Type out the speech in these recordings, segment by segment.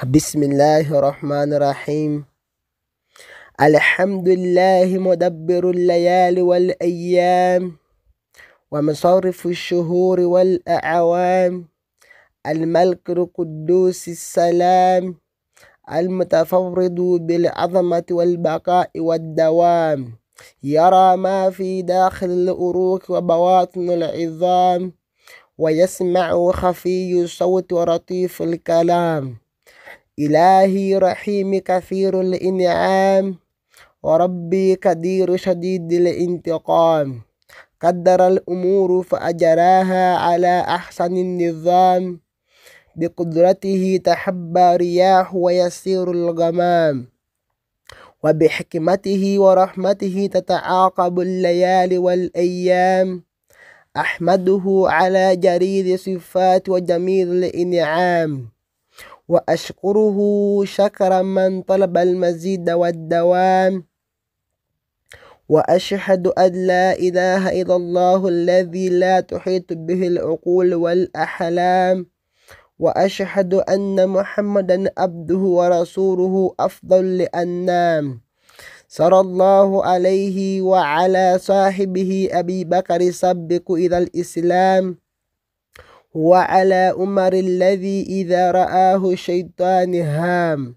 بسم الله الرحمن الرحيم. الحمد لله مدبر الليالي والأيام ومصرف الشهور والأعوام، الملك القدوس السلام، المتفرد بالعظمة والبقاء والدوام، يرى ما في داخل الأروق وبواطن العظام، ويسمع خفي الصوت ولطيف الكلام. إلهي رحيم كثير الإنعام، وربي قدير شديد الانتقام، قدر الأمور فأجراها على أحسن النظام، بقدرته تحبى رياح ويسير الغمام، وبحكمته ورحمته تتعاقب الليالي والأيام. أحمده على جريد صفات وجميل الإنعام، وأشكره شكر من طلب المزيد والدوام، وأشهد أن لا إله إلا الله الذي لا تحيط به العقول والأحلام، وأشهد أن محمدا عبده ورسوله أفضل الأنام، صلى الله عليه وعلى صاحبه أبي بكر السابق إلى الإسلام، وعلى عمر الذي إذا رآه الشيطان هام،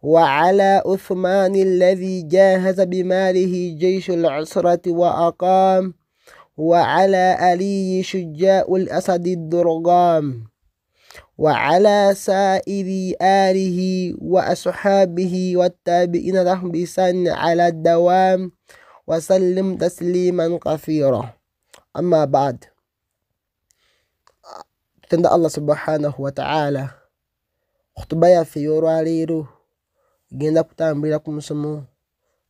وعلى عثمان الذي جاهز بماله جيش العسرة وأقام، وعلى علي شجاع الأسد الضرغام، وعلى سائر آله وأصحابه والتابعين لهم بإحسان على الدوام، وسلم تسليما كثيرا. أما بعد، tenda Allah subhanahu wa ta'ala khutuba yaffe y'olwaleero genda kutambulira ku musomo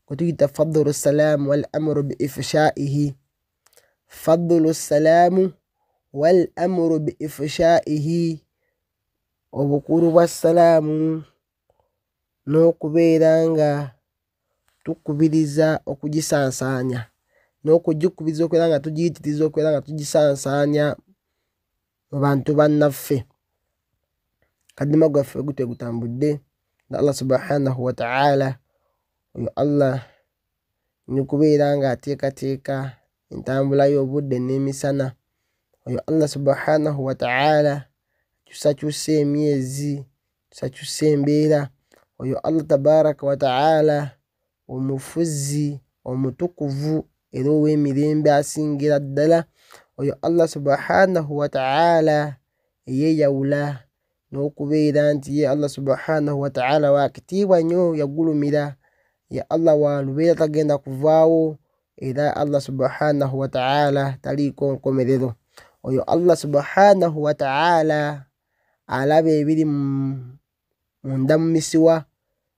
gwe tuyita fadlu salaamu wal amru bi ifshaihi. Fadlu salaamu wal amru bi ifshaihi, obukulu bwa salaamu n'okubeera nga tukubiriza okugisansaanya, n'okugikubiriza okubeera nga tugiyitiriza okubeera nga tugisansaanya mu bantu bannaffe. Kadima gwaffe gute gutambudde na Allah subhanahu wa ta'ala. Oyo Allah nikubeera nga ateekateeka entambula y'obudde n'emisana. Oyo Allah subhanahu wa ta'ala kyusakyusa emyezi, kyusakyusa embeera. Oyo Allah tabaraka wa ta'ala omufuzi omutukuvu era ow'emirembe asingira ddala. Oyo Allah subhanahu wa ta'ala eyeyawula n'okubeera nti ye Allah subhanahu wa ta'ala wakitiibwa nnyo, yagulumira. Ye Allah walubeera tagenda kuvaawo, era Allah subhanahu wa ta'ala taliiko nkomerero. Oyo Allah subhanahu wa ta'ala alaba ebiri munda mu misiwa,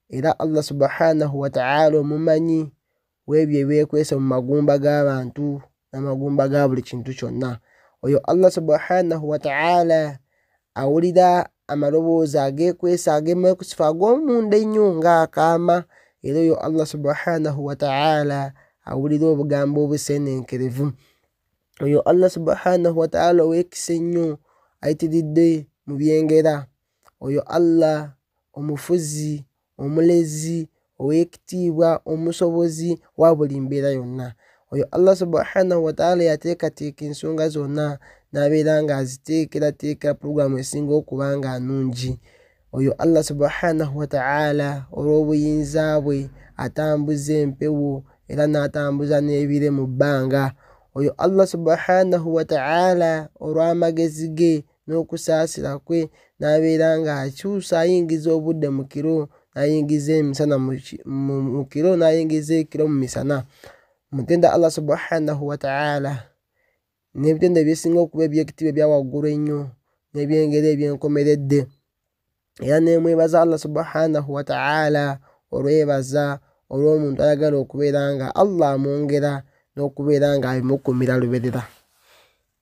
era Allah subhanahu wa ta'ala omumanyi w'ebyo ebyekwese mu magumba g'abantu n'amagumba ga buli kintu kyonna. Oyo Allah subhanahu wa ta'ala awulira amaloboozi agekwesa ag'emekusifu ag'omunda ennyo ng'akaama, era oyo Allah subhanahu wa ta'ala awulira obugambo obusenenkerevu. Oyo Allah subhanahu wa ta'ala ow'ekisa ennyo ayitiridde mu byengera. Oyo Allah omufuzi, omulezi, ow'ekitiibwa, omusobozi wa buli mbeera yonna. Oyo Allah subhanahu wa ta'ala yateekateeka ensonga zonna n'abeera nga aziteekerateekera puroguramu esinga okuba nga nnungi. Oyo Allah subhanahu wa ta'ala olw'obuyinza bwe atambuza empewo era n'atambuza n'ebire mu bbanga. Oyo Allah subhanahu wa ta'ala olw'amagezi ge n'okusaasira kwe n'abeera nga akyusa ayingiza obudde mu kiro, n'ayingiza emisana mu kiro, n'ayingiza ekiro mu misana. Mutenda Allah subhanahu wa ta'ala n'ebitende ebisinga okuba eby'ekitiibwa ebya waggulu ennyo n'ebyengeri ebyenkomeredde, era nemwebaza Allah subhanahu wa ta'ala olwebaza olw'omuntu ayagala okubeera nga Allah amwongera n'okubeera nga abimukumira luberera.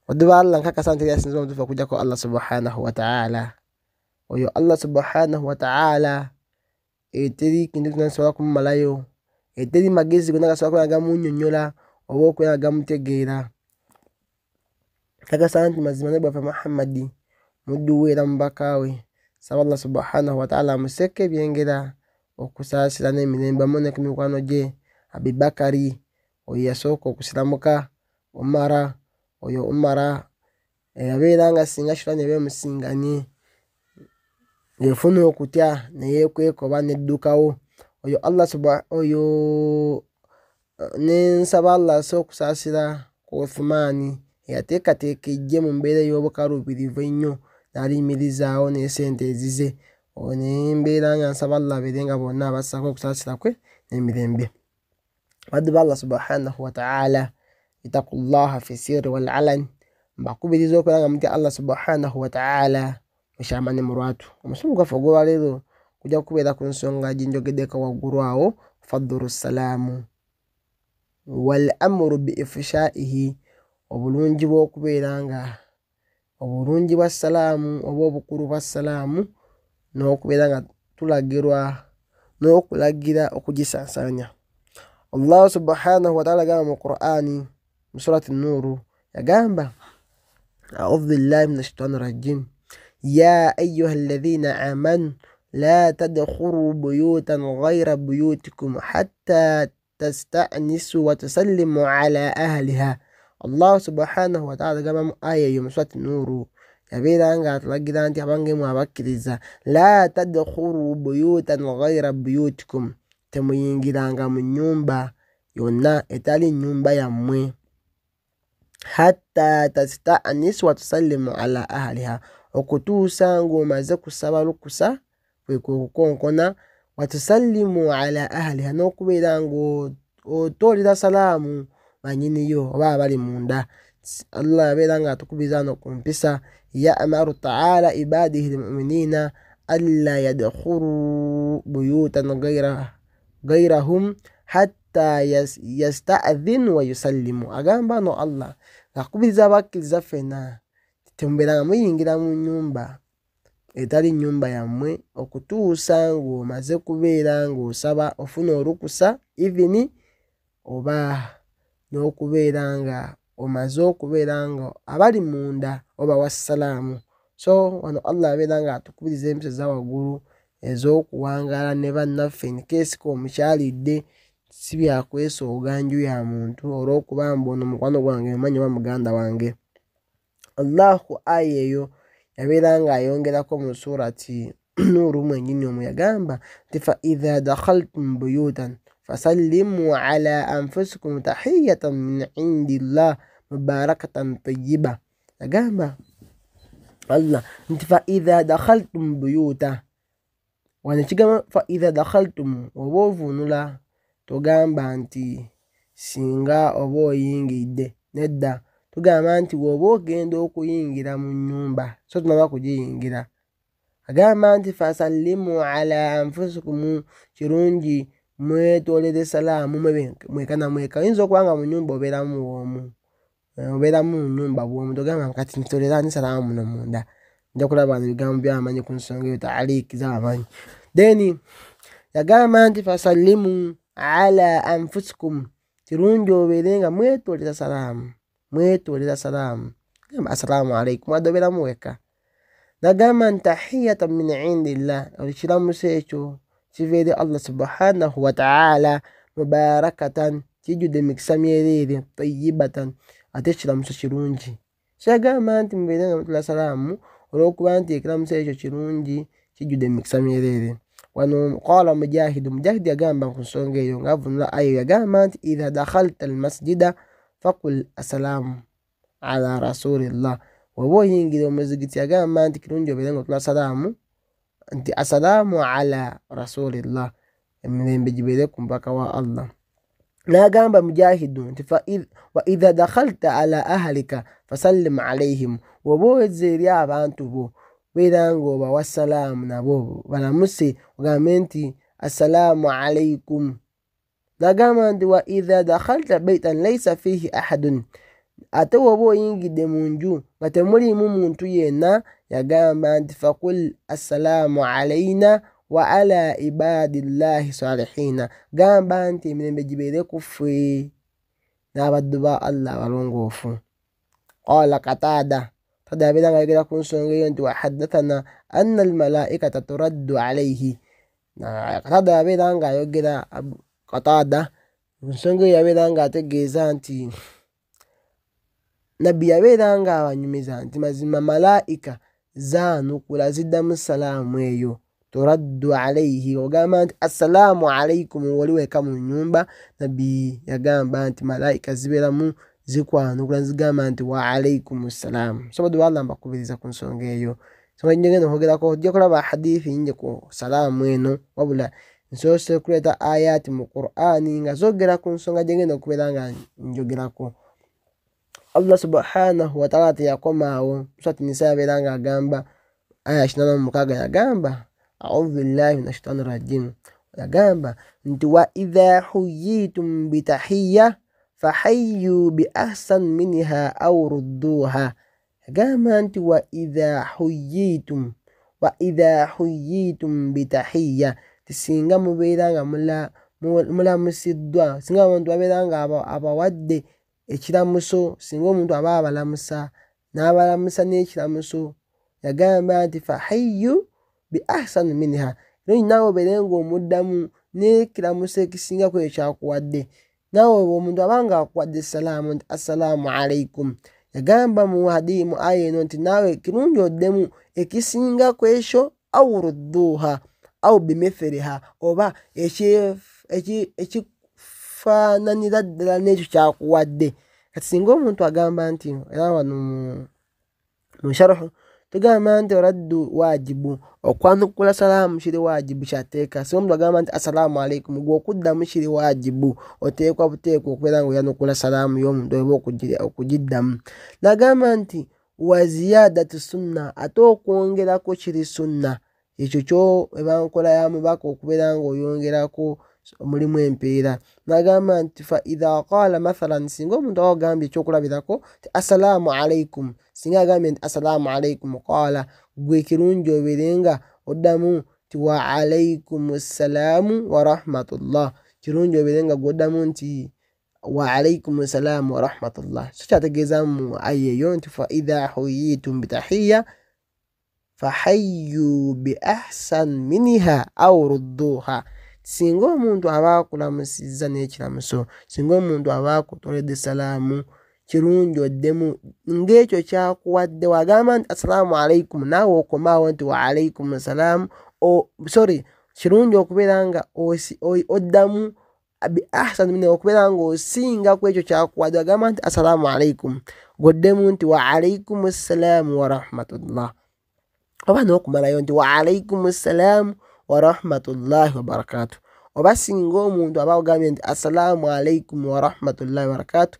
Wadduba Allah nkakasa nti yasinza omutuufu okujjako Allah subhanahu wa ta'ala. Oyo Allah subhanahu wa ta'ala eteri kintu kyonna kisobola kumumalayo, eteri magezi gonna gasobola kubeera gamunnyonnyola oba okubeera nga gamutegeera. Nkakasa nti mazima ne bwaffe Muhammadi muddu we era mubaka we, saba Allah subhanahu wa ta'ala museke byengera okusaasira n'emirembe amu ne ku mikwano gye Abibakari oyo yasooka okusiramuka, Umara yabeera nga singa shitani bemusinganye yefuna okutya neyekweka oba neddukawo oyo nensaba Allah ase okusaasira ku Uthmani eyateekateeka ejje mu mbeera ey'obukaluubirivu ennyo n'aliyimirizaawo n'esente ezize nembeera nga nsaba Allah abeere nga bonna abassaako okusaasira kwe n'emirembe. Baddu ba Allah subhanahu wa ta'ala ittaqullaha fi sirri wal alan, mbakubiriza okubeera nga mutya Allah subhanahu wa ta'ala mukyama ne mu lwatu. Omusomo gwaffe ogw'olwaleero kujja kubeera ku nsonga gyenjogeddeko waggulu awo, fadlu salaamu wal amru bi ifshaihi, obulungi bwa salaamu oba obukulu bwa salaamu n'okubeera nga tulagirwa n'okulagira okugisaasaanya. Allah subhanahu wa ta'ala agamba mu Qur'ani mu surati Nuuru yagamba a'udhu billahi minash shaitani rajim ya ayyuha alladhina amanu la tadkhulu buyutan ghayra buyutikum hatta tasta'nisu wa tusallimu ala ahliha. Allah subhanahu wa ta'ala agamba mu aya eyo mu surati Nuuru yabeera nga atulagira nti abangemu abakkiriza la tadkhulu buyutan ghayra buyutikum, temuyingiranga mu nnyumba yonna etali nnyumba yammwe, hatta tasta'nisu wa tusallimu ala ahliha, okutuusa ng'omaze kusaba lukusa kwe kukonkona, wa tusallimu ala ahliha, n'okubeera ng'otoolera salaamu banyiniyo oba abali munda. Allah yabeera nga atukubiriza no ku mpisa ya'maru ta'ala ibadihi almu'minina alla yadkhulu buyutan gayrahum hatta yasta'dhinu wa yusallimu. Agamba no Allah akubiriza abakkiriza ffenna temubeera nga muyingira mu nnyumba etali nnyumba yammwe okutuusa ng'omaze kubeera ng'osaba ofuna olukusa ivini, oba n'okubeera nga omaze okubeera nga abali munda oba wassalaamu. So wano Allah abeera nga atukubiriza empisa zawaggulu ez'okuwangaala ne bannaffe in-case omukyalidde si byakwesooga nju ya muntu olw'okuba mbu ono mukwano gwange mumanyi oba muganda wange. Allah ku aya eyo yabeera nga ayongerako mu surati Nuuru mwenyini omwe yagamba nti fa idha dakhaltum buyutan fasallimu ala anfusikum tahiyatan min indillah mubarakatan tayyiba. Yagamba Allah nti fa idha dakhaltum buyuta, wano kigamba fa idha dakhaltum, oba ovunula togamba nti singa oba oyingidde, nedda tugamba nti woba ogenda okuyingira mu nnyumba so tunaba kugiyingira. Agamba nti fasallimu ala anfusikum, kirungi mwetoolere salaamu mweka na mweka. Oyinza okuba nga mu nnyumba obeeramu mu nnyumba bw'omu, togamba kati ntolera ani salaamu muno munda. Nja kulaba wano ebigambo by'abamanyi ku nsonga eyo, taaliiki z'abamanyi. Then yagamba nti fasallimu ala anfusikum, kirungi obeere nga mwetoolera salaamu. Gamba assalaamu alaikum wadde obeeramu weka. Nagamba nti tahiyatan min indillah, ekiramuso ekyo kiva eri Allah subhanahu wa ta'ala, mubarakatan, kijjudde emikisa myereere, tayyibatan, ate ekiramuso kirungi. Kyagamba nti mubeere nga mutula salaamu olw'okuba nti ekiramuso ekyo kirungi kijjudde emikisa myereere. Wano qala Mujahid yagamba ku nsonga eyo ng'avunula ayo yagamba nti idha dakhalta almasjida faqul assalaamu ala rasulillah, oba oyingira omuzigiti yagamba nti kirungi obeere nga otula salaamu nti assalaamu ala rasulillah, emirembe gibeere ku mpaka wa Allah. N'agamba Mujahidu nti wa idha dakhalta ala ahlika fasallim alaihim, oba oweze eri abantu bo beera ng'obawa salaamu nabo balamuse ogambe nti assalaamu alaikum. N'agamba nti wa idha dakhalta baitan laysa fihi ahadun, ate woba oyingidde mu nju nga temuliimu muntu yenna, yagamba nti faqul assalaamu alaina wa ala ibadillahi salihina, gamba nti emirembe gibeere ku ffe n'abaddu ba Allah abalongoofu. Qala Qatada Qataada abeera ku nsonga eyo nti wahaddathana anna almalaikata turaddu alayhi. Qataada abeera nga ayogera Qataada ku nsonga eyo yabeera nga ategeeza nti nabbi yabeera nga abanyumiza nti mazima malaika zaanukula ziddamu salaamu eyo turaddu alayhi. Ogamba nti assalaamu alaikum wali weka mu nyumba, nabbi yagamba nti malaika zibeeramu zikwanukula zigamba nti wa alaikum salaam. Sobola Allah mbakubiriza ku nsonga eyo. Nsonga ngenda okwogerako ojja kulaba hadithi nyingi ku salaamu eno, wabula nsoose kuleeta ayati mu Qur'ani nga zoogera ku nsonga gye ngenda okubeera nga njogerako. Allah subhanahu wa ta'ala teyakomaawo. Surati Nisa yabeera nga agamba aya 86 yagamba a'udhu billahi minash shaitani rajim, yagamba nti wa idha huyitum bitahiyya fahayyu bi ahsan minha aw rudduha. Yagamba nti wa idha huyitum bitahiyya, tisinga mubeera nga mulamusiddwa, singa abantu babeera nga abawadde ekiramuso, singa omuntu aba abalamusa n'abalamusa n'ekiramuso, yagamba nti fahayyu bi ahsan minha, era naawe obeere nga omuddamu n'ekiramuso ekisinga ku ekyo kyakuwadde. Naawe omuntu abanga akuwadde salaamu nti assalaamu alaikum, yagamba mu aya eno nti naawe kirungi oddemu ekisinga ku ekyo aw rudduha aw bimithliha, oba ekifaananira ddala n'ekyo kyakuwadde. Kati singa omuntu agamba nti era wano mu sharhu tugamba nti raddu wajibu, okwanukula salaamu kiri wajibu kyateeka. Singa omuntu agamba nti assalaamu alaikum, gwe okuddamu kiri wajibu, oteekwa buteekwa okubeera nga oyanukula salaamu y'omuntu oba okugiddamu. Nagamba nti wa ziyadatu sunna, ate okwongerako kiri sunna. Ekyo kyo eba nkola ya mubaka okubeera nga oyongerako mulimu empeera. Nagamba nti fa idha qaala mathalan, singa omuntu agambye ekyokulabirako ti assalaamu alaikum, singa agambye nti assalaamu alaikum qaala, gwe kirungi obeere nga oddamu ti wa alaikum assalaamu wa rahmatullah, kirungi obeere nga gwoddamu nti wa alaikum assalaamu wa rahmatullah. So kyategeeza mu aya eyo nti fa idha huyitum bitahiyya fahayyu bi ahsan minha aw rudduha. Singa omuntu aba akulamusizza n'ekiramuso, singa omuntu aba akutoledde salaamu, kirungi oddemu ng'ekyo kyakuwadde. Wagamba nti assalaamu alaikum, naawe okomaawo nti wa alaikum assalaamu, kirungi okubeera nga oddamu bi ahsan minha, okubeera nga osinga ku ekyo kyakuwadde. Wagamba nti assalaamu alaikum, goddemu nti wa alaikum assalaamu wa rahmatullah, oba n'okumalayo nti wa alaikum assalaamu wa rahmatullahi wa barakatuh. Oba singa omuntu aba agambye nti assalaamu alaikum wa rahmatullahi wa barakatuh,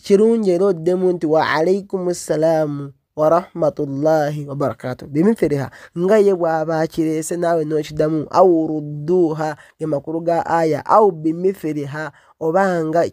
kirungi era oddemu nti wa alaikum assalaamu wa rahmatullahi wa barakatuh bimithliha, nga ye bw'aba akireese naawe n'okiddamu. Aw rudduha, ge makulu ga aya, aw bimithliha, obanga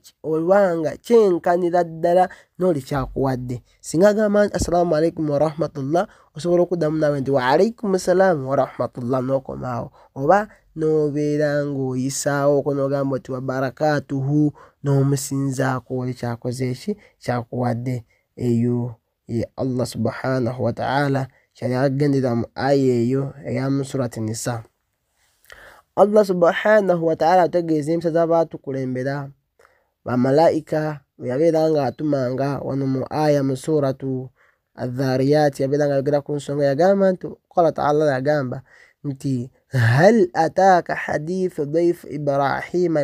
kyenkanira ddala n'oli kyakuwadde. Singa agamba nti assalaamu alaikum wa rahmatullah, osobola okuddamu naawe nti wa alaikum assalaamu wa rahmatullah n'okomaawo, oba n'obeera ng'oyisaawo oko n'ogamba oti wa barakatuhu n'omusinzaako oli kyakoze eki kyakuwadde. Eyo ye Allah subhanahu wa ta'ala kyali agendera mu aya eyo eya mu surati Nisa. Allah subhanahu wa ta'ala ategeeza empisa z'abaatukulembera bamalaika bwe yabeera nga atumanga wano mu aya mu suratu Adh-Dhariyat, yabeera nga ayogera ku nsonga, yagamba nti qala ta'ala, yagamba nti hal ataaka hadithu dayf Ibrahim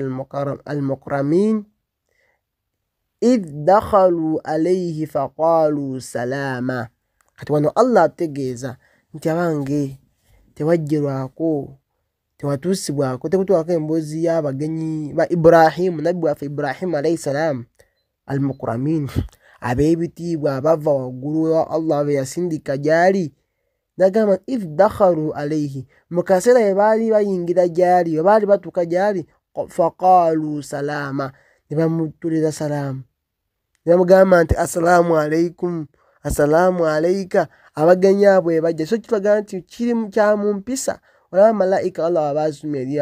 al-mukramin idh dakhalu alayhi faqalu salama. Kati wano Allah ategeeza nti abange tewajjirwako, tewatuusibwako, tekutwako emboozi y'abagenyi ba Ibrahim, nabbi waffe Ibrahim alayhi salam al-mukramin, ab'ebitiibwa abava waggulu wa Allah be yasindika gyali. Nagamba if dakhalu alayhi, mu kaseera bwe baali bayingira gyali, bwe baali batuuka gyali, faqalu salama, ne bamutuliza salaamu, ne bamugamba nti assalaamu alaikum, assalaamu alaika. Abagenyi abo bajja, so kitulaga nti kiri kya mu mpisa. Olaba malaika Allah abaasumya eri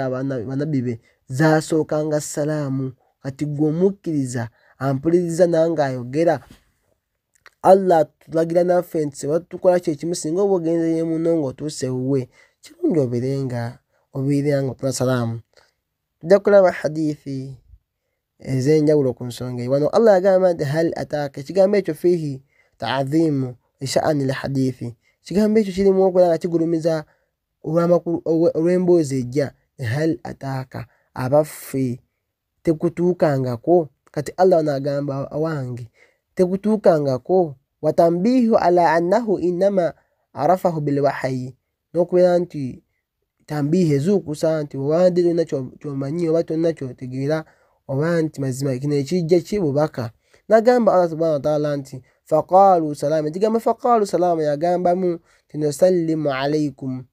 bannabbi be zaasookanga salaamu. Kati gwe omukkiriza ampuliriza nange ayogera, Allah tulagira naffe nti batukola kyekimu singa oba ogenzeye muno ng'otuuse wuwe kirungi obirenga otuna salaamu. Tujja kulaba hadithi ez'enjawulo ku nsonga eyo. Wano Allah yagamba nti hal ataaka, ekigambo ekyo fiihi ta'dhimu li sha'ani al hadithi, ekigambo ekyo kirimu okubeera nga kigulumiza olw'emboozi ejja. Hal ataaka, abaffe tekutuukangako. Kati Allah n'agamba awange tekutuukangako. Watambihu ala annahu innama arafahu bilwahyi, n'okubeera nti tambihi ezuukusa nti obadde tolina kyomanyi oba tolina kyotegeera oba nti mazima kino ekijja kibubaka. N'agamba Allah subhanahu wa ta'ala nti faqaalu salaama, ekigambo faqaalu salaama yagambamu ti nusallimu alaikum,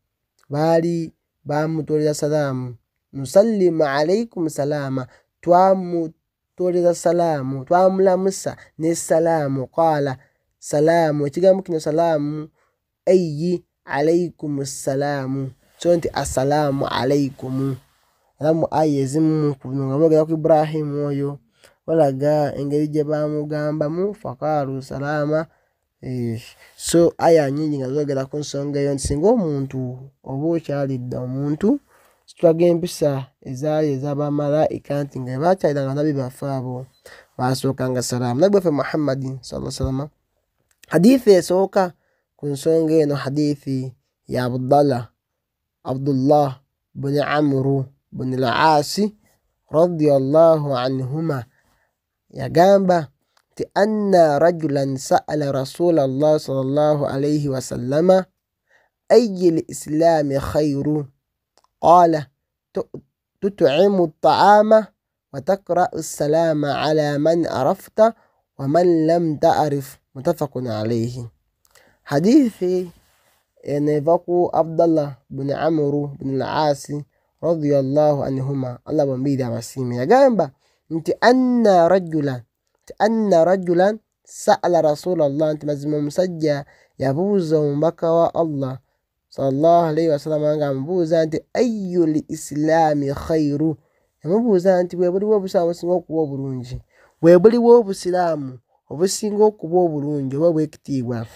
baali bamutolera salaamu. Nusallimu alaikum salaama, twamutolera salaamu, twamulamusa ne salaamu. Qaala salaamu, ekigambo kino salaamu ayyi alaikum salaamu, so nti assalaamu alaikum. Era mu aya ezimu nga boogera ku Ibrahimu oyo balaga engeri gye bamugambamu faqaalu salaama. So aya nyingi nga zoogera ku nsonga eyo nti singa omuntu oba okyalidde omuntu kitulaga empisa ezaali ez'abamalaika nti nga bakyalidanga nabi baffe abo basookanga salaamu. Nabbi waffe Muhammadin sallallahu alaihi wasallam, hadithi esooka ku nsonga eno hadithi ya Abdullah bin Amru bin al-Aasi radiyallahu anhuma, yagamba nti anna rajulan sa'ala rasulallah sallallahu alayhi wasallama ayyi l-islami khayru, qala tut'imu at-ta'ama wa taqra'u as-salama ala man arafta wa man lam ta'rif, muttafaqun alayhi. Hadithi eneva ku Abdullah bin Amru bin al-Aasi radiyallahu anhuma, Allah bambiri abasiime, yagamba nti anna rajulan sa'ala rasulallah, nti mazima omusajja yabuuza omubaka wa Allah sallallahu alayhi wasallam nga amubuuza nti ayyu l-islami khayru, yamubuuza nti bwe buliwo obusiraamu obusinga okuba obulungi, bwe buliwo obusiraamu obusinga okuba obulungi oba obw'ekitiibwa,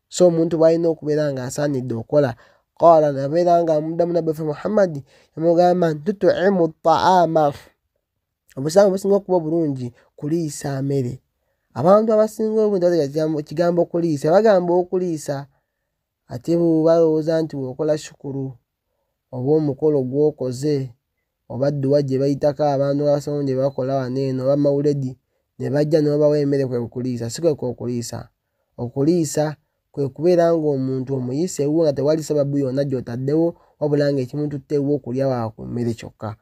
so omuntu bwalina okubeera nga asaanidde okola. Qaala, nabeera nga amuddamu nabbi waffe Muhammad yamugamba nti tut'imu at-ta'ama, obusiraamu obusinga okuba obulungi kuliisa mmere. Abantu abasinga obungi ekigambo kuliisa bagamba okuliisa, ate balowooza nti bw'okola shukuru oba omukolo gw'okoze oba dduwa gye bayitako abantu abasinga gye bakola wano eno oba mawuledi ne bajja n'obawa emmere kwe kuliisa. Si kwe okuliisa. Okuliisa kwe kubeera ng'omuntu omuyise ewuwo nga tewali sababu yonna gy'otaddewo wabula ng'ekimututte ewuwo okulya wa ku mmere kyokka.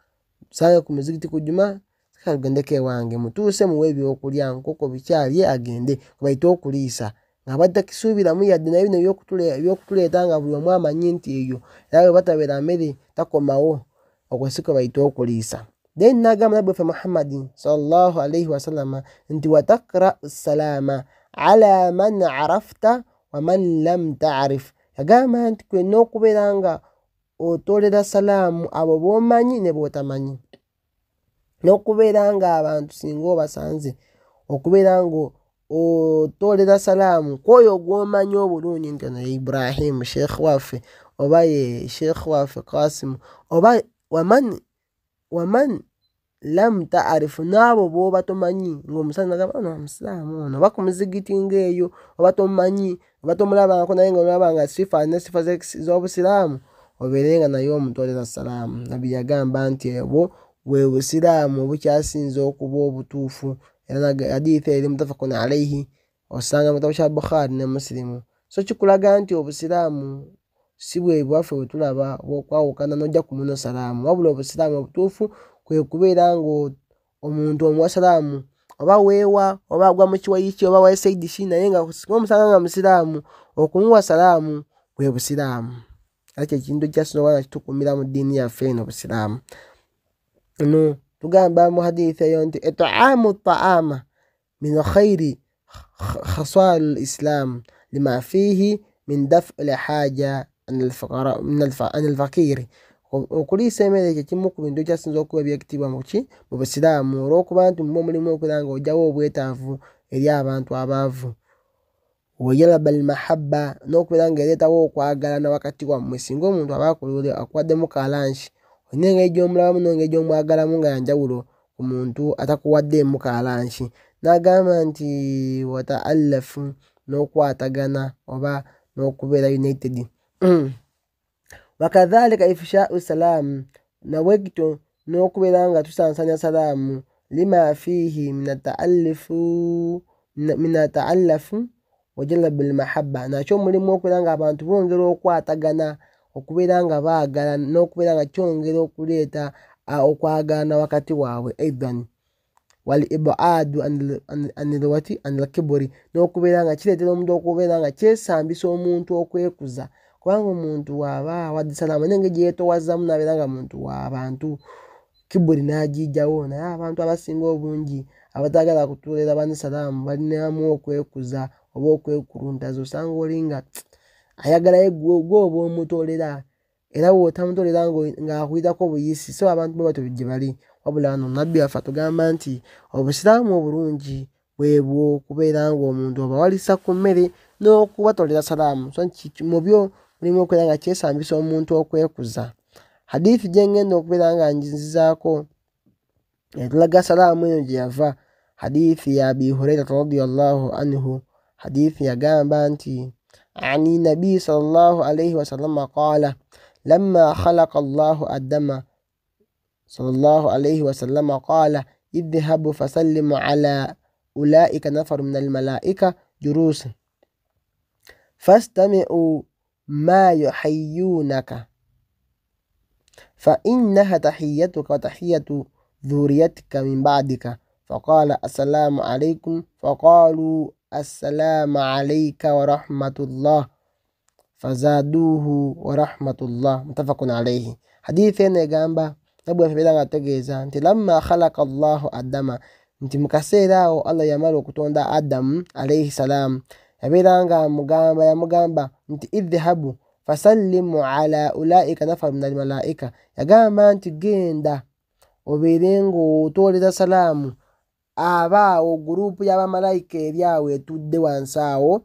Sange ku muzigiti ku juma kagendeko ewange mutuuse muwe ebyokulya nkoko bikyalye agende, kubayita okuliisa nga batakisuubiramu yadde naye bino ebyokutuleeta nga buli omu amanyi nti eyo era bwe batabeera mmere takomawo, okwo si kwe bayita okuliisa. Then n'agamba nabbi waffe Muhammadin sallallahu alayhi wasallam nti wataqra'u salaama ala man arafta wa man lam ta'rif, yagamba nti kwe n'okubeera nga otolera salaamu abo b'omanyi ne b'otamanyi, n'okubeera nga abantu singa obasanze okubeera nga otolera salaamu kwoyo gw'omanyi obulungi nti ono ye Ibrahim sheekh waffe oba ye sheekh waffe Qasim oba waman lam ta'rif, n'abo b'oba tomanyi ng'omusana nagamba ono omusiraamu ono, oba ku muzigiti ng'eyo oba tomanyi oba tomulabangako naye ng'olaba nga sifa z'obusiraamu obeere nga naye omutolera salaamu. Nabbi yagamba nti obwo bwe busiraamu obukyasinze okuba obutuufu. Era hadithi eri muttafaqun alayhi, osanga mu kitabo kya Bukhari ne Muslimu. So kikulaga nti obusiraamu si bwe bwaffe bwe tulaba bw'okwawukana n'ojja ku muno salaamu, wabula obusiraamu obutuufu kwe kubeera nga omuntu omuwa salaamu oba weewa oba agwa mu kiwayi kye oba waye Saidi ki, naye nga omusanga nga musiraamu okumuwa salaamu bwe busiraamu. Era kyekintu kyasinze okuba nga kitukuumira mu ddiini yaffe eno busiraamu. No tugamba mu hadithi eyo nti it'aamu at-ta'ama min khayri khisal al-islam lima fihi min daf'i al-haja an al-fakir. Okuliisa emmere ekyo kimu ku bintu ekyasinze okuba ebyekitiibwa mu busiraamu olw'okuba nti mulimu okubeera nga ojjawo obwetaavu eri abantu abaavu. wajalaba almahabba n'okubeera ng'ereetawo okwagalana wakati wammwe. Singa omuntu aba akuwaddemu kalanshi olina engeri gy'omulabamu n'engeri gy'omwagalamu nga yanjawulo ku muntu atakuwaddeemu kalanshi. N'agamba nti wata'allafu n'okwatagana oba n'okubeera united. Wakadhalika ifsha'u salaamu nabwe kityo n'okubeera nga tusansanya salaamu lima fihi minata'allafu wajalaba almahabba, nakyo mulimu okubeera nga abantu bongera okwatagana okubeera nga baagalana n'okubeera nga kyongera okuleeta okwagalana wakati waabwe. Aidan wal ibaadu anil kiburi, n'okubeera nga kireetera omuntu okubeera nga kyesambisa omuntu okwekuza, kubanga omuntu waaba awadde salaamu nenge gye yeetoowazamu n'abeera nga muntu w'abantu kiburi n'agijjawo. Naye abantu abasinga obungi abatagala kutuulira bani salaamu balinamu okwekuza oba okwekuluntaza. Osanga oli nga ayagalayo gwe oba omutoolera, era bw'otamutoolera ng'akuyitako buyisi. So abantu bwe batyo gye bali, wabula wano nabbi waffe atugamba nti obusiraamu obulungi bwebwo okubeera ng'omuntu obawalisa ku mmere n'okubatoolera salaamu. So mu byo mulimu okubeera nga kyesambisa omuntu okwekuza. Hadithi gye ngenda okubeera nga nzizaako etulaga salaamu eno gye yava, hadithi ya Abi Hurairata radiyallahu anhu. Hadithi yagamba nti ani nabii sallallahu alayhi wasallam qaala lamma khalaqa Allahu Adama sallallahu alayhi wasallam qaala idhhabu fasallimu ala ulaika nafaru min almalaika julusun fastami'u ma yuhayyunaka fa innaha tahiyyatuka wa tahiyyatu dhurriyyatika min ba'dika. Faqala assalamu alaykum faqalu assalamu alayka wa rahmatullah fazaduhu wa rahmatullah. Muttafaqun alayhi. Hadithi eno egamba nabbi waffe abeera nga ategeeza nti lamma khalaqa Allahu Adama, nti mu kaseera awo Allah yamala okutonda Adamu alayhi salaam, yabeera nga yamugamba nti idhhabu fasallimu ala ulaika nafaru min almalaika, yagamba nti genda obeere ng'otooleza salaamu abaawo gurupu y'abamalayika eri awo etudde wansi awo.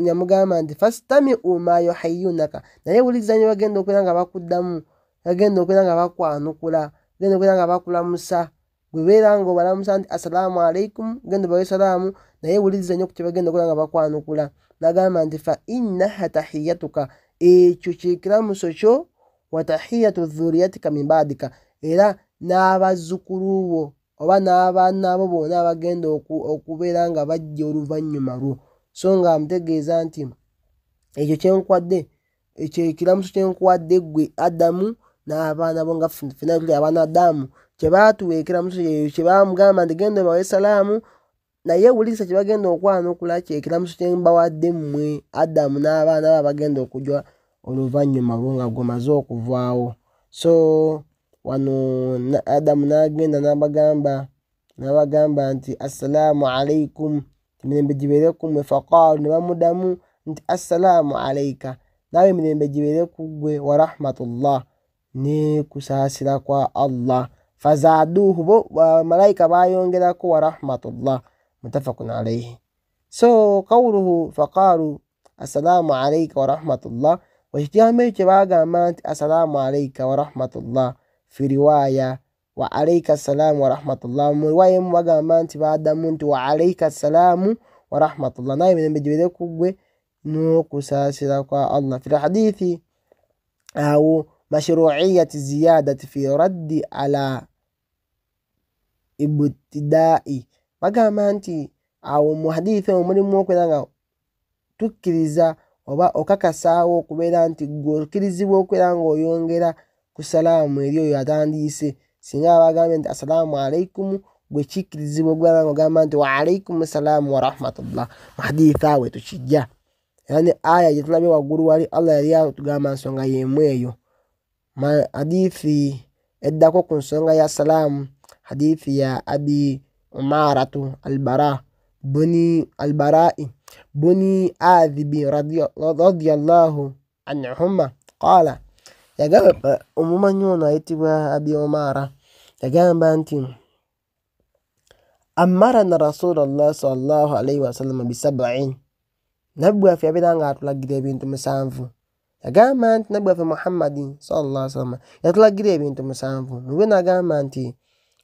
Yamugamba nti fastami'u ma yuhayyunaka, naye wuliriza nyo bagenda okubeera nga bakuddamu, bagenda okubeera nga bakwanukula, bagenda okubeera nga bakulamusa. Bwe beera ng'obalamusa nti assalaamu alaykum, genda obawe salaamu, naye wuliriza nyo ku kye bagenda okubeera nga bakwanukula. N'agamba nti fa innaha tahiyyatuka, ekyo kyekiramuso kyo, wa tahiyyatu dhurriyyatika min ba'dika, era n'abazzukulu bo oba n'abaana bo bonna abagenda okubeera nga bajja oluvannyuma lwo. So nga amutegeeza nti ekyo kyenkwadde, ekyo ekiramuso kyenkuwadde ggwe Adamu n'abaana bo nga ffenna tuli abaana Adamu, kye baatuwa ekiramuso kye bamugamba nti genda obawe salaamu, naye wuliriza kye bagenda okwanukula kyekiramuso kye mbawadde mmwe Adamu n'abaana be abagenda okujja oluvannyuma lwo nga gumaze okuvaawo. So wano Adamu n'agenda n'abagamba nti assalaamu alaykum, emirembe gibeere ku mmwe. Faqaalu, ne bamuddamu nti assalaamu alayka, naawe emirembe gibeere ku ggwe, wa rahmatullah, ne kusaasira kwa Allah. Fazaaduhu, bo malayika bayongerako wa rahmatullah. Muttafaqun alayhi. So qawluhu faqaalu assalaamu alayka wa rahmatullah, wekigambo ekyo kye bagamba nti assalaamu alayka wa rahmatullah fi riwaaya wa alayka assalaamu wa rahmatullah, mu riwaaya emu bagamba nti baaddamu nti wa alayka assalaamu wa rahmatullah, naye emirembe gibeere ku ggwe n'okusaasira kwa Allah. Fi hadithi awo mashru'iyyati ziyadati fi raddi ala ibtidaa'i, bagamba nti awo mu hadithi omwo mulimu okubeera nga tukkiriza oba okakasaawo okubeera nti gweokkirizibwa okubeera ng'oyongera ku salaamu eri oyo atandiise. Singa bagambye nti assalaamu alaykum, gwe kikkirizibwa okubeera ng'ogamba nti wa alaykum assalaamu wa rahmatullah. Mu hadithi awo tukijja, era ne aya gye tulabye waggulu wali Allah yali atugamba nsonga y'emu eyo. Hadithi eddako ku nsonga ya salaamu, hadithi ya Abi Umaratu Albara'i buni Adhibi radiyallahu anhuma qaala, yagamba omumanyi ono ayitibwa Abi Umara, yagamba nti amarana Rasulullah sallallahu alayhi wasallam bi sab'in, nabbi waffe yabeera nga atulagira ebintu 7 yagamba nti nabbi waffe Muhammadin sallallahu alaihi wasallam yatulagira ebintu 7 mubyo nagamba nti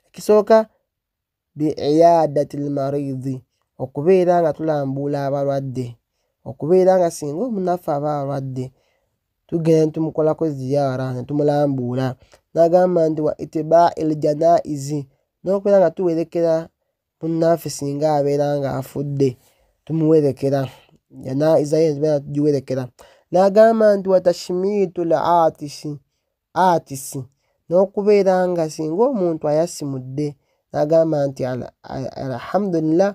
ekisooka bi'iyadatil maridi okubeera nga tulambula abalwadde okubeera nga singa omunaffe aba alwadde tugenda tumukolako ziyara netumulambula nagamba nti wa itiba'il janaizi n'okubeera nga tuwerekera munaffe singa abeera nga afudde tumuwerekera janaiza ye tubeera tugiwerekera nagamba nti wa tashmitul atisi n'okubeera nga singa omuntu ayasimudde nagamba nti alhamdulillah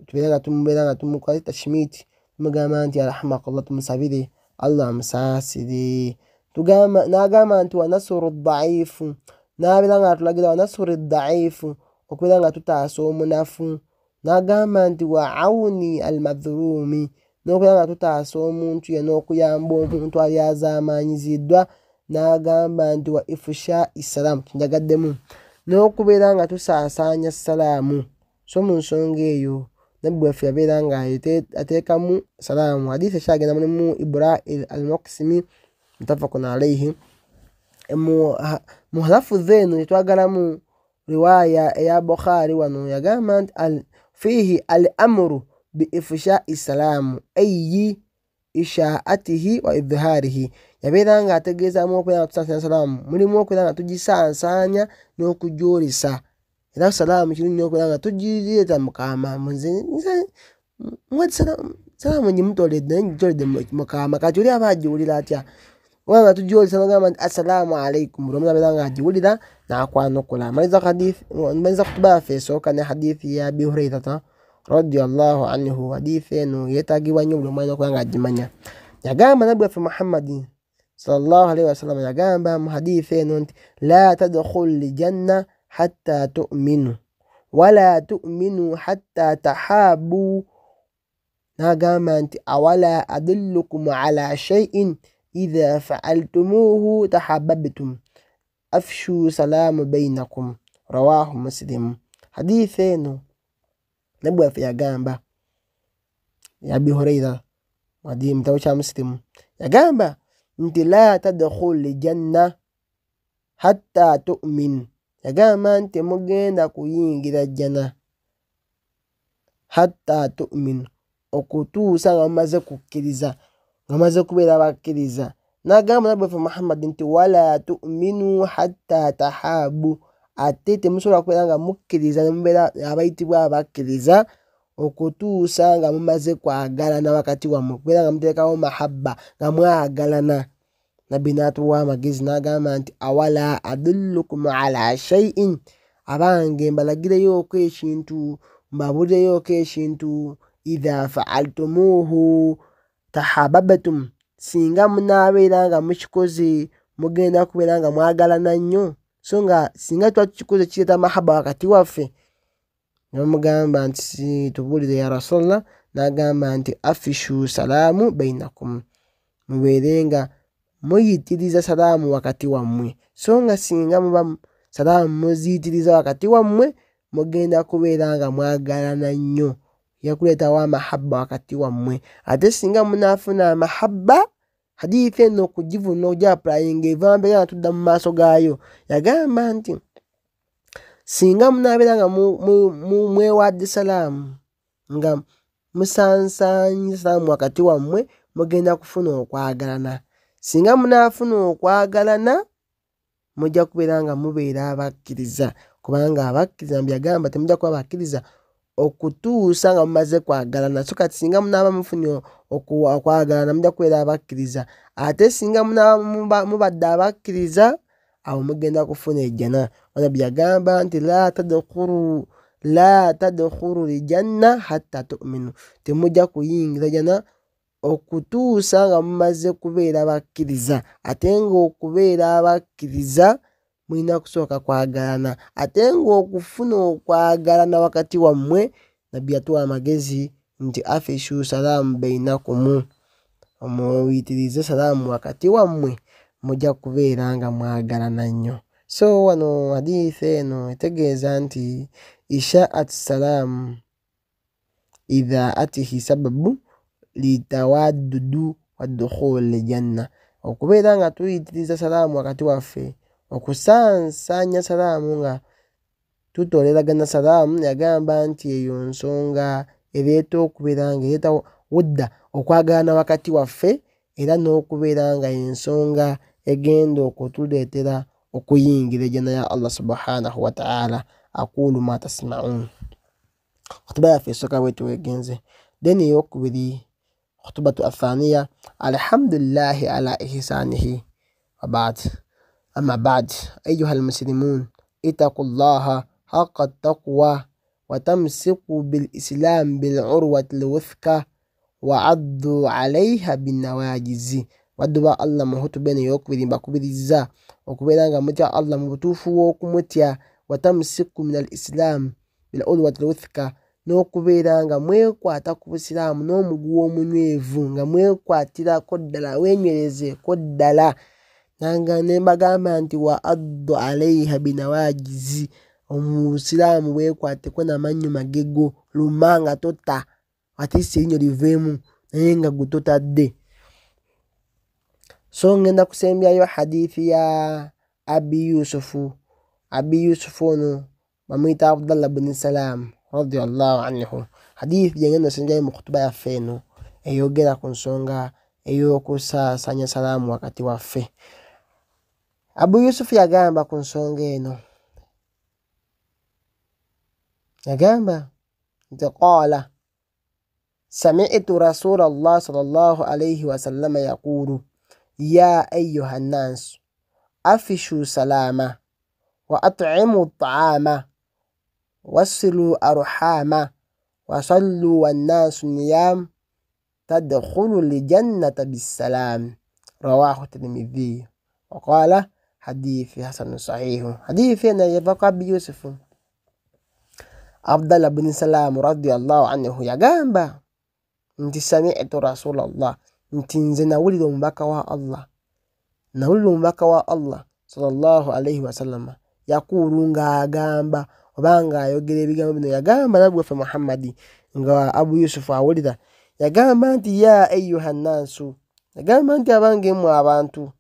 tubeera nga tumukola tashmiti tumugamba nti arahmakallah tumusabire Allah amusaasire nagamba nti wa nasru dhaifu nabeera nga atulagira wa nasru dhaifu okubeera nga tutaasa omunafu nagamba nti wa auni almadhulumi n'okubeera nga tutaasa omuntu ye n'okuyamba omuntu ali azaamanyiziddwa nagamba nti wa ifusha issalaamu kinjagaddemu n'okubeera nga tusaasaanya salaamu so mu nsonga eyo nabbi waffe yabeera nga ateekamu salaamu hadithi ekyagenda mulimu Ibrahim al-Muqsimi mutafakun alayhi mu halafuzi eno tetwagalamu riwaya eya Bukhari wano yagamba nti fihi al-amru bi ifsha issalaamu ayi ishaatihi wa idharihi yabeera nga ategeezaamu okubeera nga tusaasanya salaamu mulimu okubeera nga tugisaasanya n'okujolesa era salaamu kirungi nnyo okubeera nga tugireeta mukama salaamu ngimutoledde ngitoledde mukama kati oli aba agiwulira atya oba nga tujolesa nogamba nti assalamu alaikum buli omu abeera nga agiwulira n'akwanukula maliza kutuba yaffe esooka ne hadithi ya Abi Hurairata radiyallahu anhu hadithi eno yeetagibwa nnyo buli omu alina okuba nga agimanya yagamba nabbi waffe Muhammadin sallallahu alaihi wasallam yagamba mu hadithi eno nti la tadkhulu janna hatta tu'minu wala tu'minu hatta tahabu nagamba nti awala adullukum ala shay'in idha fa'altumuhu tahabbabtum afshu salamu bainakum rawahu Muslim hadithi eno nabbi waffe yagamba ya Abi Huraira wadi mutabu kya Muslim yagamba nti la tadkhulu janna hatta tu'min yagamba nti mugenda kuyingira jjana hatta tu'min okutuusa nga mumaze kukkiriza nga mumaze kubeera bakkiriza nagamba nabbi waffe Muhammad nti wala tu'minu hatta tahabu ate temusobola kubeera nga mukkiriza ne mubeera abayitibwa abakkiriza okutuusa nga mumaze kwagalana wakati wammwe kubeera nga muteekawo mahabba nga mwagalana nabbi n'atuwa amagezi n'agamba nti awala adullukum ala shay'in abange mbalagireyooko ekintu mbabulireyooko ekintu idha fa'altumuhu tahabbabtum singa munaabeera nga mukikoze mugenda kubeera nga mwagalana nnyo so nga singa tuba tukikoze kireeta mahabba wakati waffe namugamba nti tubuulire ya Rasulullah n'agamba nti afishu salaamu bainakum mubeere nga muyitiriza salaamu wakati wammwe so nga singa muba salaamu muziyitiriza wakati wammwe mugenda kubeera nga mwagalana nnyo yakuleetawo amahabba wakati wammwe ate singa munaafuna amahabba hadithi eno okugivuna ogyapurayinga eva mbeera nga tudda mu maaso gaayo yagamba nti singa munaabeera nga mwewadde salaamu nga musansanyi salaamu wakati wammwe mugenda kufuna okwagalana singa munaafuna okwagalana mujja kubeera nga mubeera abakkiriza kubanga abakkiriza mbyagamba temujja kuba bakkiriza okutuusa nga mumaze kwagalana so kati singa munaaba mufunye okwagalana mujja kubeera abakkiriza ate singa munaaba mubadde abakkiriza awo mugenda kufuna ejjana nabbi yagamba nti la tadkhulu ljanna hatta tu'minu temujja kuyingira jana okutuusa nga mumaze kubeera bakkiriza ate ng'okubeera abakkiriza mulina kusooka kwagalana ate ng'okufuna okwagalana wakati wammwe nabbi yatuwa amagezi nti afishu salaamu bainakum omuyitirize salaamu wakati wammwe mujja kubeera nga mwagalana nnyo so wano hadithi eno etegeeza nti ishaat salaamu idha atihi sababu litawaddudu waddukhuli janna. Okubeera nga tuyitiriza salaamu wakati waffe, okusansanya salaamu nga tutoleragana salaamu, yagamba nti eyo nsonga ereeta okubeera nga ereeta wudda okwagalana wakati waffe, era n'okubeera nga ensonga egenda okutuleetera okuyingira ejjanna ya Allah subhanahu wa ta'ala. Aqulu ma tasma'un. Khutuba yaffe esooka bwetyo wegenze. Then eyokubiri, khutubatu athaniya, alhamdulillahi ala ihsanihi wa ba'd. Amma ba'd, ayyuha almuslimun, ittaqullaha haqqa taqwa wa tamsiku bil islam bil urwati alwuthqa wa addu alayha bin nawajizi. Wadduba Allah mu hutuba eno eyokubiri mbakubiriza okubeera nga mutya Allah mu butuufu bw'okumutya, wa tamsiku min al islam bil urwati alwuthqa, n'okubeera nga mwekwata ku busiraamu n'omuguwa omunywevu, nga mwekwatirako ddala, wenywerezeko ddala. Nanga nembagamba nti wa addu alayha binawajizi, omusiraamu wekwateko n'amannyo magego, luma nga tota atiisi erinyo liveemu naye nga gwe totadde. So ngenda kusembyayo hadithi ya Abi Yusufu. Abi Yusufu ono bamuyita Abdallah bin Salam radiyallahu anhu. Hadithi jengenda osembyayo mu khutuba yaffe eno eyogera ku nsonga ey'okusaasanya salaamu wakati waffe. Abu Yusufu yagamba ku nsonga eno, yagamba nti qaala sami'tu rasulallah sallallahu alayhi wa sallam yaqulu ya ayyuha an-nas afishu salama wa at'imu at-ta'ama wasilu arhama wa sallu wan-nasu niyam tadkhulu al-jannata bis-salam. Rawahu Tirmidhi wa qala hadithi hasan sahih. Hadithi na yabqa Abi Yusuf Abdallah bin Salam radiyallahu anhu yagamba nti sami'tu rasulallah, nti nze nawulira omubaka wa Allah, nawulira omubaka wa Allah sallallahu alayhi wa sallam yaqulu nga agamba oba nga ayogera ebigambo bino, yagamba nabwe ffe Muhammadi nga Abu Yusuf awulira, yagamba nti ya ayyuha nnasu, yagamba nti abange mmwe abantu.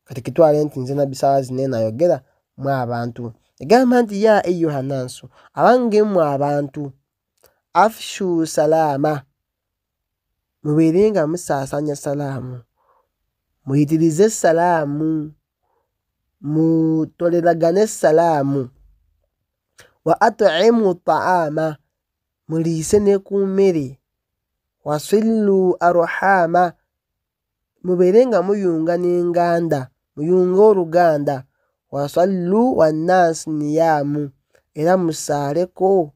Kati kitwale nti nze nabbi sawa zinene ayogera mmwe abantu. Yagamba nti ya ayyuha nnasu, abange mmwe abantu, afshu salama, mubeere nga musaasanya salaamu, muyitirize salaamu, mutoleragane salaamu, wa at'imu ta'ama, muliise ne ku mmere, wasillu arhama, mubeere nga muyunga n'enganda, muyunga oluganda, wasallu wannaasi niyamu, era musaaleko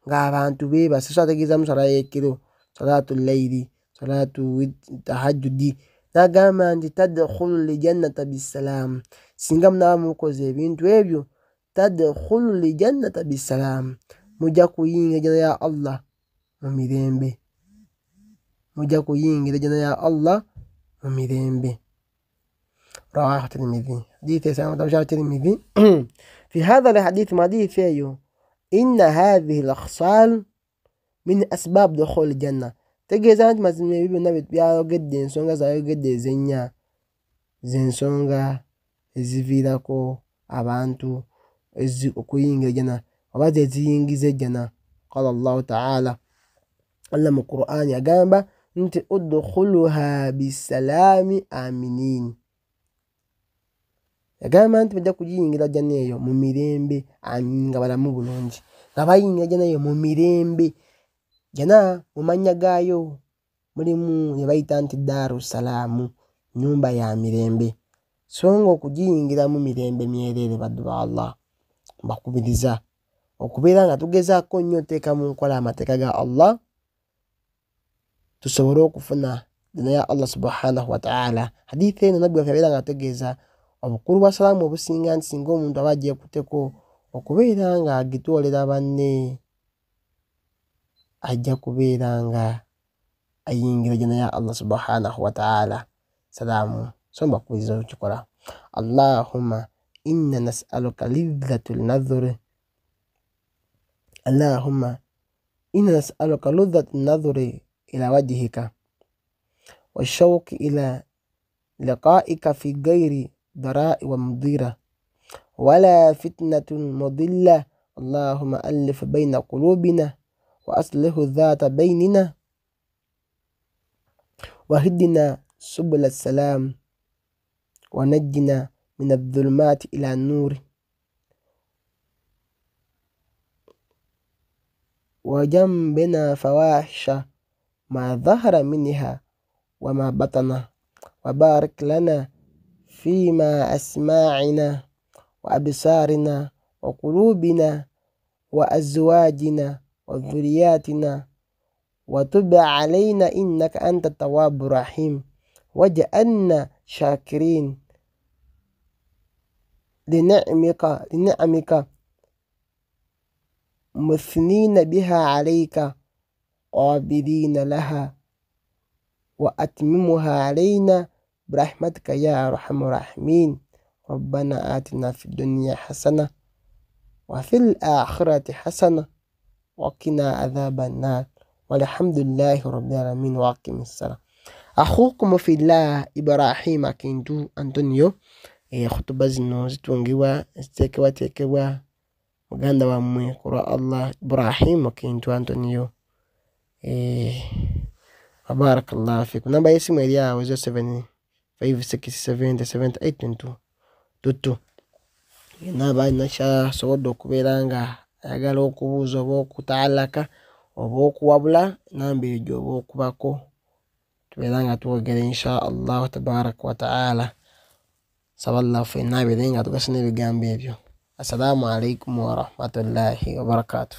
ng'abantu beebase. So ategeeza musala y'ekiro, salaatu layiri, salaatu tahajjudi. N'agamba nti tadkhulu lijannata bissalaamu, singa munaaba mukoze ebintu ebyo, tadkhulu lijannata bissalaamu, mujja kuyingira ejjanna ya Allah mu mirembe, mujja kuyingira ejjanna ya Allah mu mirembe. رواه الترمذي. حديث سامع الترمذي. في هذا الحديث حديث فيه إن هذه الأخصال من أسباب دخول الجنة. تجزانت ما زمي النبي بيا قد إنسانها زايو قد زينيا زينسونها زفيداكو أبانتو زكوين الجنة وبعد زين الجنة. قال الله تعالى علم القرآن يا جنبه أنت أدخلها بالسلام آمنين. Yagamba nti bajja kugiyingira jjanna eyo mu mirembe nga balamu bulungi, nga bayingira jjanna eyo mu mirembe. Jjanna mu mannya gaayo mulimu ne bayita nti Daaru Salaamu, nnyumba ya mirembe. So nga okugiyingira mu mirembe myereere, baddu ba Allah, mbakubiriza okubeera nga tugezaako nnyo oteeka mu nkola amateeka ga Allah, tusobole okufuna jjanna ya Allah subhanahu wa ta'ala. Hadithi eno nabbi waffe abeera nga ategeeza obukulu bwa salaamu obusinga nti singa omuntu aba agyekuteko okubeera nga agitwolera banne, ajja kubeera nga ayingira jjanna ya Allah subhanahu wa ta'ala. Salaamu so mbakubiriza okukikola. Allahumma inna nas'aluka lidhatul nadhri, Allahumma inna nas'aluka lidhatul nadhri إلى وجهك والشوق إلى لقائك في غير ضراء ومضرة ولا فتنة مضلة. اللهم ألف بين قلوبنا وأصلح ذات بيننا وهدنا سبل السلام ونجنا من الظلمات إلى النور وجنبنا فواحش ما ظهر منها وما بطن وبارك لنا فيما أسماعنا وأبصارنا وقلوبنا وأزواجنا وذرياتنا وتب علينا إنك أنت التواب الرحيم واجعلنا شاكرين لنعمك مثنين بها عليك قابلين لها وأتممها علينا برحمتك يا أرحم الراحمين. ربنا آتنا في الدنيا حسنة وفي الآخرة حسنة وقنا عذاب النار والحمد لله رب العالمين وأقم الصلاة. أخوكم في الله إبراهيم كينتو أنطونيو. خطبة zino zitungibwa ziteekebwateekebwa muganda wammwe kulwa Allah Ibrahim Kintu Antonio. Barakallahu fikum. Namba y'essimu eri awo 0756707822. Naba nakyasobodde okubeera nga ayagala okubuuza oba okutaalaka oba okuwabula namba eyo gy'oba okubako tubeera nga twogera insha Allah tabaraka wa ta'ala. Saba Allah ffenna abeere nga tugasa n'ebigambo ebyo. Assalamu alaikum wa rahmatullahi wa barakatuh.